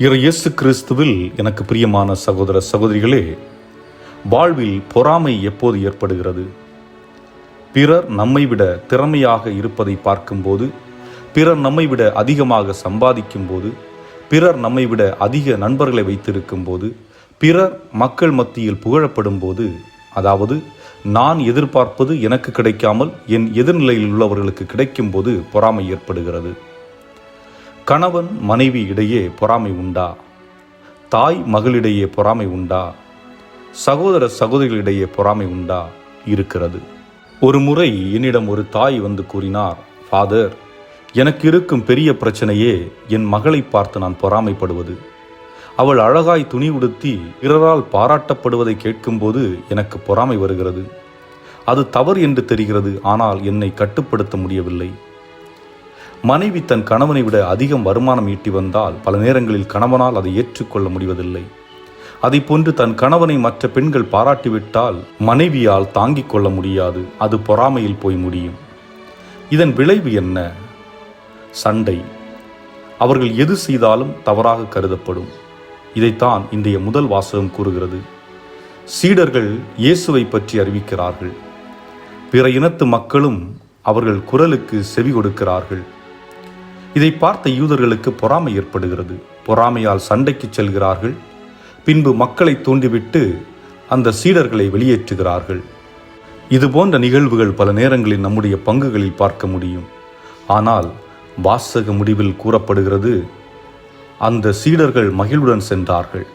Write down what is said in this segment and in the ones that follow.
இயேசு கிறிஸ்துவில் எனக்கு பிரியமான சகோதர சகோதரிகளே, வாழ்வில் பொறாமை எப்போது ஏற்படுகிறது? பிறர் நம்மை விட திறமையாக இருப்பதை பார்க்கும்போது, பிறர் நம்மை விட அதிகமாக சம்பாதிக்கும் போது, பிறர் நம்மை விட அதிக நண்பர்களை வைத்திருக்கும் போது, பிறர் மக்கள் மத்தியில் புகழப்படும் போது, அதாவது நான் எதிர்பார்ப்பது எனக்கு கிடைக்காமல் என் எதிர்நிலையில் உள்ளவர்களுக்கு கிடைக்கும் போது பொறாமை ஏற்படுகிறது. கணவன் மனைவி இடையே பொறாமை உண்டா? தாய் மகளிடையே பொறாமை உண்டா? சகோதர சகோதரிகளிடையே பொறாமை உண்டா? இருக்கிறது. ஒரு முறை என்னிடம் ஒரு தாய் வந்து கூறினார், ஃபாதர், எனக்கு இருக்கும் பெரிய பிரச்சனையே என் மகளை பார்த்து நான் பொறாமைப்படுவது. அவள் அழகாய் துணி உடுத்தி பிறரால் பாராட்டப்படுவதை கேட்கும்போது எனக்கு பொறாமை வருகிறது. அது தவறு என்று தெரிகிறது, ஆனால் என்னை கட்டுப்படுத்த முடியவில்லை. மனைவி தன் கணவனை விட அதிகம் வருமானம் ஈட்டி வந்தால் பல நேரங்களில் கணவனால் அதை ஏற்றுக்கொள்ள முடிவதில்லை. அதை போன்று தன் கணவனை மற்ற பெண்கள் பாராட்டிவிட்டால் மனைவியால் தாங்கிக் கொள்ள முடியாது. அது பொறாமையில் போய் முடியும். இதன் விளைவு என்ன? சண்டை. அவர்கள் எது செய்தாலும் தவறாக கருதப்படும். இதைத்தான் இன்றைய முதல் வாசகம் கூறுகிறது. சீடர்கள் இயேசுவை பற்றி அறிவிக்கிறார்கள். பிற இனத்து மக்களும் அவர்கள் குரலுக்கு செவி கொடுக்கிறார்கள். இதை பார்த்த யூதர்களுக்கு பொறாமை ஏற்படுகிறது. பொறாமையால் சண்டைக்கு செல்கிறார்கள். பின்பு மக்களை தூண்டிவிட்டு அந்த சீடர்களை வெளியேற்றுகிறார்கள். இதுபோன்ற நிகழ்வுகள் பல நேரங்களில் நம்முடைய பங்குகளில் பார்க்க முடியும். ஆனால் வாசக முடிவில் கூறப்படுகிறது, அந்த சீடர்கள் மகிழ்வுடன் சென்றார்கள்.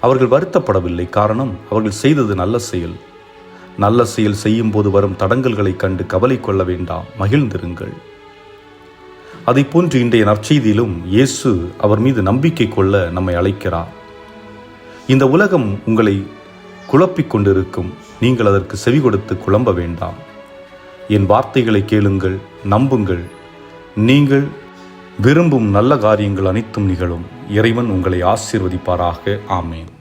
அவர்கள் வருத்தப்படவில்லை. காரணம், அவர்கள் செய்தது நல்ல செயல். நல்ல செயல் செய்யும் போது வரும் தடங்கல்களை கண்டு கவலை கொள்ள வேண்டாம், மகிழ்ந்திருங்கள். அதை போன்று இன்றைய நற்செய்தியிலும் இயேசு அவர் மீது நம்பிக்கை கொள்ள நம்மை அழைக்கிறார். இந்த உலகம் உங்களை குழப்பிக் கொண்டிருக்கும். நீங்கள் அதற்கு செவி கொடுத்து குழம்ப வேண்டாம். என் வார்த்தைகளை கேளுங்கள், நம்புங்கள். நீங்கள் விரும்பும் நல்ல காரியங்கள் அனைத்தும் நிகழும். இறைவன் உங்களை ஆசீர்வதிப்பாராக. ஆமேன்.